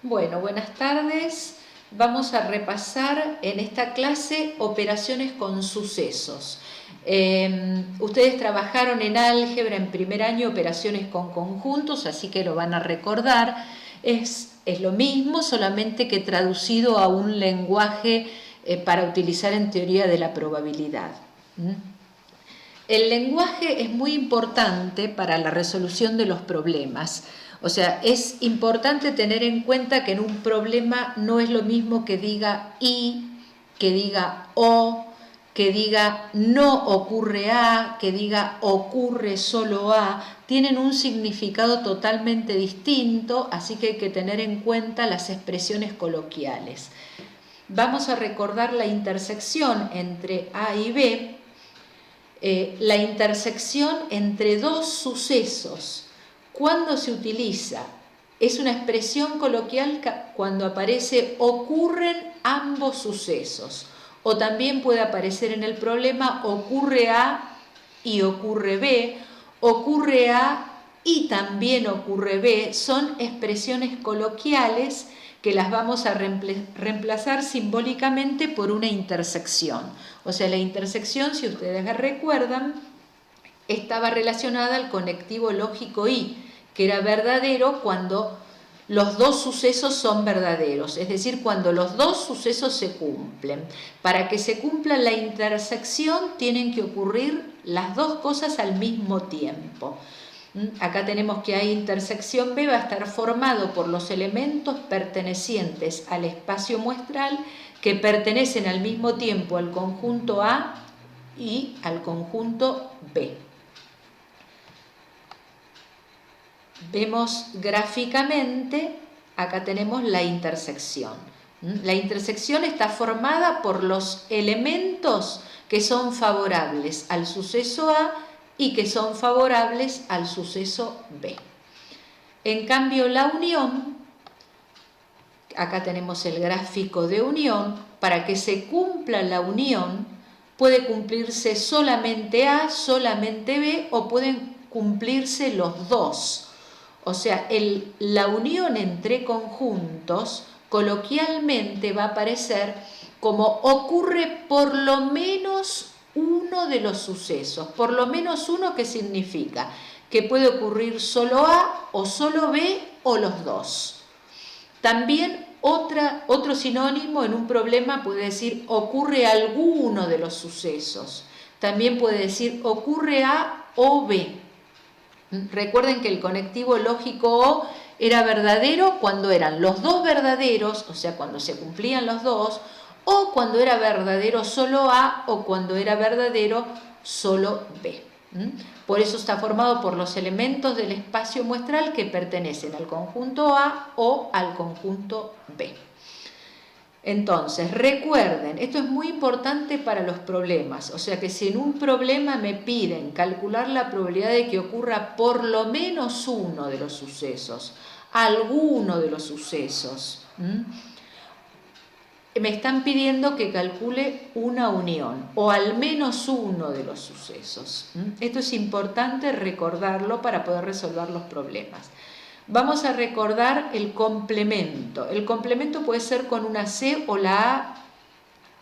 Bueno, buenas tardes. Vamos a repasar en esta clase operaciones con sucesos. Ustedes trabajaron en álgebra en primer año operaciones con conjuntos, así que lo van a recordar. Es lo mismo, solamente que traducido a un lenguaje para utilizar en teoría de la probabilidad. El lenguaje es muy importante para la resolución de los problemas. O sea, es importante tener en cuenta que en un problema no es lo mismo que diga y, que diga o, que diga no ocurre a, que diga ocurre solo a. Tienen un significado totalmente distinto, así que hay que tener en cuenta las expresiones coloquiales. Vamos a recordar la intersección entre A y B. La intersección entre dos sucesos. ¿Cuándo se utiliza? Es una expresión coloquial cuando aparece ocurren ambos sucesos. O también puede aparecer en el problema ocurre A y ocurre B, ocurre A y también ocurre B. Son expresiones coloquiales que las vamos a reemplazar simbólicamente por una intersección. O sea, la intersección, si ustedes la recuerdan, estaba relacionada al conectivo lógico y, que era verdadero cuando los dos sucesos son verdaderos, es decir, cuando los dos sucesos se cumplen. Para que se cumpla la intersección tienen que ocurrir las dos cosas al mismo tiempo. Acá tenemos que A intersección B va a estar formado por los elementos pertenecientes al espacio muestral que pertenecen al mismo tiempo al conjunto A y al conjunto B. Vemos gráficamente, acá tenemos la intersección. La intersección está formada por los elementos que son favorables al suceso A y que son favorables al suceso B. En cambio, la unión, acá tenemos el gráfico de unión, para que se cumpla la unión, puede cumplirse solamente A, solamente B, o pueden cumplirse los dos. O sea, la unión entre conjuntos coloquialmente va a aparecer como ocurre por lo menos uno de los sucesos. Por lo menos uno, ¿qué significa? Que puede ocurrir solo A o solo B o los dos. También otro sinónimo en un problema puede decir ocurre alguno de los sucesos. También puede decir ocurre A o B. Recuerden que el conectivo lógico O era verdadero cuando eran los dos verdaderos, o sea, cuando se cumplían los dos, o cuando era verdadero solo A o cuando era verdadero solo B. Por eso está formado por los elementos del espacio muestral que pertenecen al conjunto A o al conjunto B. Entonces, recuerden, esto es muy importante para los problemas, o sea que si en un problema me piden calcular la probabilidad de que ocurra por lo menos uno de los sucesos, alguno de los sucesos, me están pidiendo que calcule una unión o al menos uno de los sucesos. Esto es importante recordarlo para poder resolver los problemas. Vamos a recordar el complemento. El complemento puede ser con una C o la A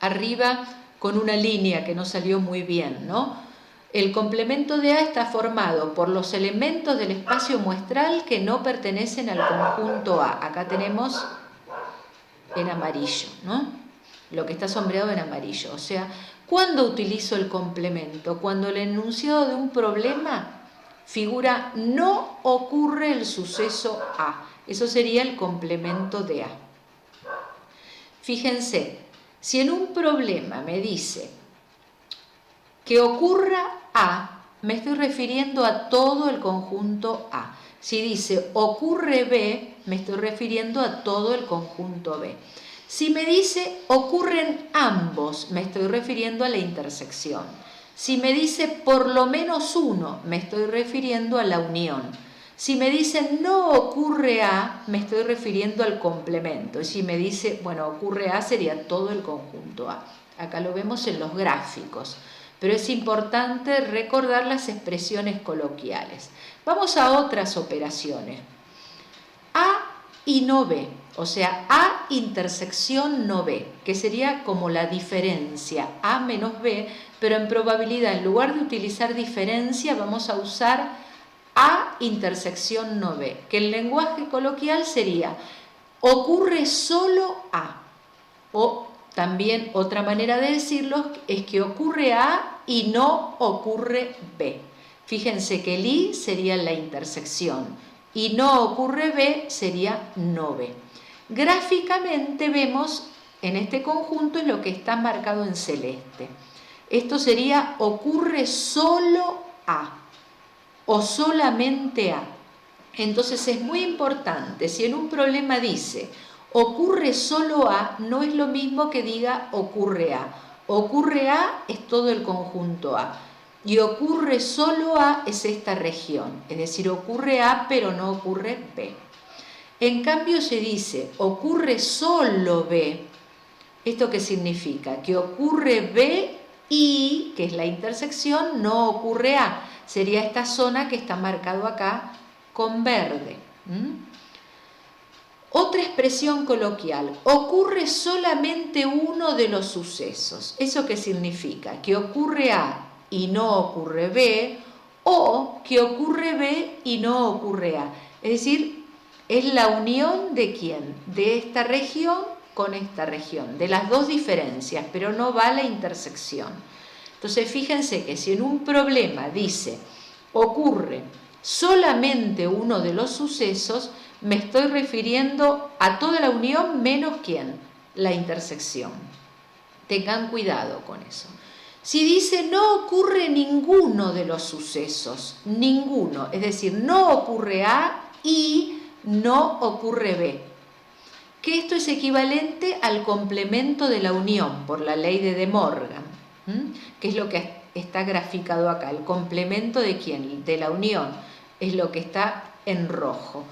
arriba con una línea que no salió muy bien, ¿no? El complemento de A está formado por los elementos del espacio muestral que no pertenecen al conjunto A. Acá tenemos en amarillo, ¿no? Lo que está sombreado en amarillo. O sea, ¿cuándo utilizo el complemento? Cuando el enunciado de un problema figura no ocurre el suceso A. Eso sería el complemento de A. Fíjense, si en un problema me dice que ocurra A, me estoy refiriendo a todo el conjunto A. Si dice ocurre B, me estoy refiriendo a todo el conjunto B. Si me dice ocurren ambos, me estoy refiriendo a la intersección. Si me dice por lo menos uno, me estoy refiriendo a la unión. Si me dice no ocurre A, me estoy refiriendo al complemento. Y si me dice, bueno, ocurre A, sería todo el conjunto A. Acá lo vemos en los gráficos. Pero es importante recordar las expresiones coloquiales. Vamos a otras operaciones. A y no B. O sea, A intersección no B, que sería como la diferencia, A menos B, pero en probabilidad, en lugar de utilizar diferencia, vamos a usar A intersección no B, que el lenguaje coloquial sería ocurre solo A. O también otra manera de decirlo es que ocurre A y no ocurre B. Fíjense que el I sería la intersección y no ocurre B sería no B. Gráficamente vemos en este conjunto lo que está marcado en celeste. Esto sería ocurre solo A o solamente A. Entonces es muy importante, si en un problema dice ocurre solo A, no es lo mismo que diga ocurre A. Ocurre A es todo el conjunto A. Y ocurre solo A es esta región. Es decir, ocurre A pero no ocurre B. En cambio se dice ocurre solo B. ¿Esto qué significa? Que ocurre B y, que es la intersección, no ocurre A. Sería esta zona que está marcado acá con verde. Otra expresión coloquial, ocurre solamente uno de los sucesos. ¿Eso qué significa? Que ocurre A y no ocurre B, o que ocurre B y no ocurre A. Es decir, es la unión de ¿quién? De esta región con esta región, de las dos diferencias, pero no va a la intersección. Entonces, fíjense que si en un problema dice ocurre solamente uno de los sucesos, me estoy refiriendo a toda la unión menos ¿quién? La intersección. Tengan cuidado con eso. Si dice no ocurre ninguno de los sucesos, ninguno, es decir, no ocurre A y no ocurre B, que esto es equivalente al complemento de la unión por la ley de De Morgan, que es lo que está graficado acá. El complemento de quién? De la unión, es lo que está en rojo.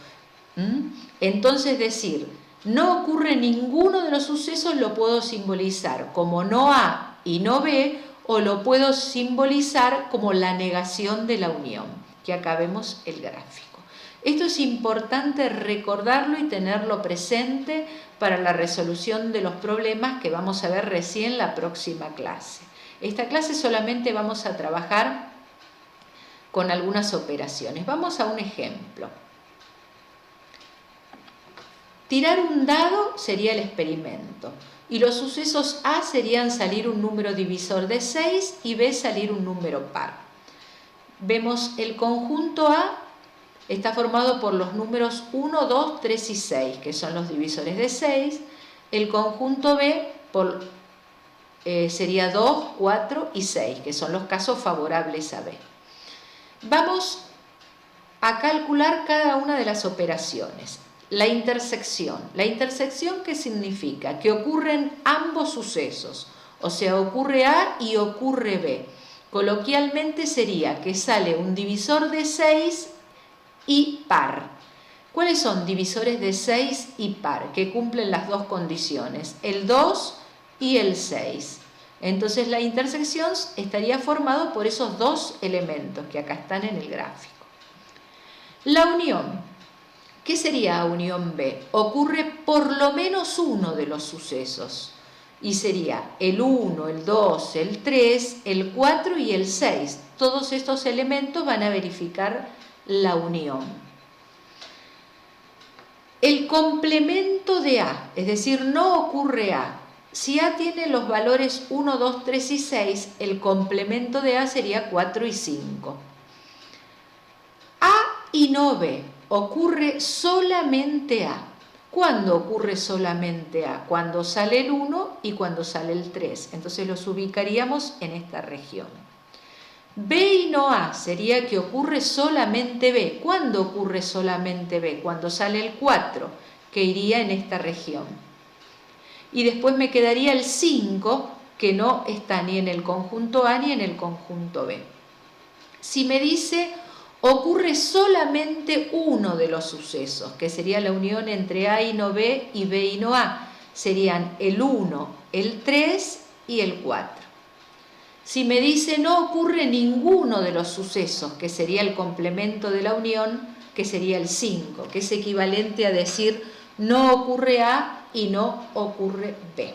Entonces decir no ocurre ninguno de los sucesos lo puedo simbolizar como no A y no B, o lo puedo simbolizar como la negación de la unión, que acá vemos el gráfico. Esto es importante recordarlo y tenerlo presente para la resolución de los problemas que vamos a ver recién la próxima clase. Esta clase solamente vamos a trabajar con algunas operaciones. Vamos a un ejemplo. Tirar un dado sería el experimento y los sucesos A serían salir un número divisor de 6 y B salir un número par. Vemos el conjunto A está formado por los números 1, 2, 3 y 6, que son los divisores de 6. El conjunto B sería 2, 4 y 6, que son los casos favorables a B. Vamos a calcular cada una de las operaciones. La intersección. La intersección, ¿qué significa? Que ocurren ambos sucesos, o sea, ocurre A y ocurre B. Coloquialmente sería que sale un divisor de 6 y par. ¿Cuáles son divisores de 6 y par? Que cumplen las dos condiciones, el 2 y el 6. Entonces la intersección estaría formada por esos dos elementos que acá están en el gráfico. La unión. ¿Qué sería unión B? Ocurre por lo menos uno de los sucesos. Y sería el 1, el 2, el 3, el 4 y el 6. Todos estos elementos van a verificar la unión. El complemento de A, es decir, no ocurre A. Si A tiene los valores 1, 2, 3 y 6, el complemento de A sería 4 y 5. A y no B, ocurre solamente A. ¿Cuándo ocurre solamente A? Cuando sale el 1 y cuando sale el 3. Entonces los ubicaríamos en esta región. B y no A sería que ocurre solamente B. ¿Cuándo ocurre solamente B? Cuando sale el 4, que iría en esta región. Y después me quedaría el 5, que no está ni en el conjunto A ni en el conjunto B. Si me dice ocurre solamente uno de los sucesos, que sería la unión entre A y no B y B y no A, serían el 1, el 3 y el 4. Si me dice no ocurre ninguno de los sucesos, que sería el complemento de la unión, que sería el 5, que es equivalente a decir no ocurre A y no ocurre B.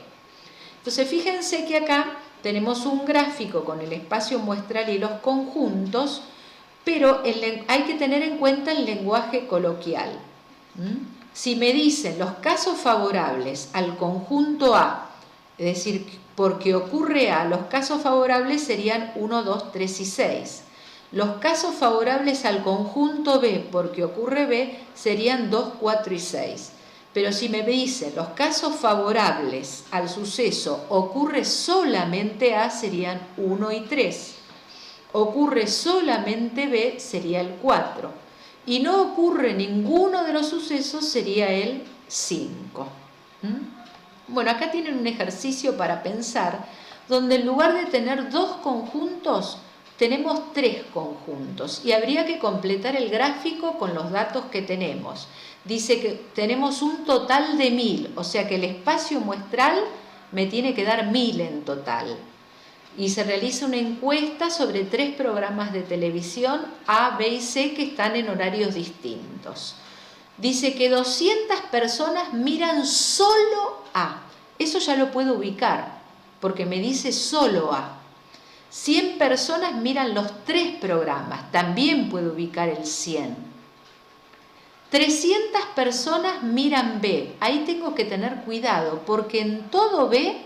Entonces fíjense que acá tenemos un gráfico con el espacio muestral y los conjuntos, pero hay que tener en cuenta el lenguaje coloquial. Si me dicen los casos favorables al conjunto A, es decir, porque ocurre A, los casos favorables serían 1, 2, 3 y 6. Los casos favorables al conjunto B, porque ocurre B, serían 2, 4 y 6. Pero si me dicen los casos favorables al suceso ocurre solamente A, serían 1 y 3. Ocurre solamente B, sería el 4. Y no ocurre ninguno de los sucesos, sería el 5. Bueno, acá tienen un ejercicio para pensar, donde en lugar de tener 2 conjuntos, tenemos 3 conjuntos. Y habría que completar el gráfico con los datos que tenemos. Dice que tenemos un total de 1000, o sea que el espacio muestral me tiene que dar 1000 en total. Y se realiza una encuesta sobre 3 programas de televisión, A, B y C, que están en horarios distintos. Dice que 200 personas miran solo A. Eso ya lo puedo ubicar, porque me dice solo A. 100 personas miran los 3 programas, también puedo ubicar el 100. 300 personas miran B. Ahí tengo que tener cuidado, porque en todo B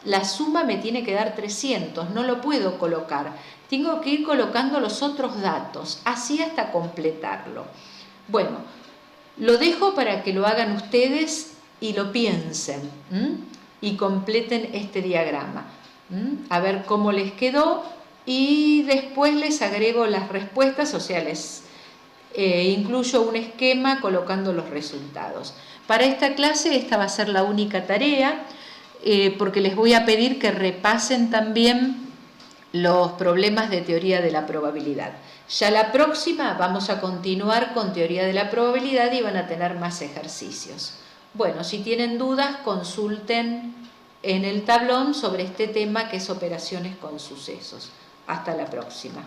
la suma me tiene que dar 300, no lo puedo colocar. Tengo que ir colocando los otros datos, así hasta completarlo. Bueno, lo dejo para que lo hagan ustedes y lo piensen y completen este diagrama. A ver cómo les quedó y después les agrego las respuestas, o sea, les incluyo un esquema colocando los resultados. Para esta clase esta va a ser la única tarea, porque les voy a pedir que repasen también los problemas de teoría de la probabilidad. Ya la próxima vamos a continuar con teoría de la probabilidad y van a tener más ejercicios. Bueno, si tienen dudas, consulten en el tablón sobre este tema que es operaciones con sucesos. Hasta la próxima.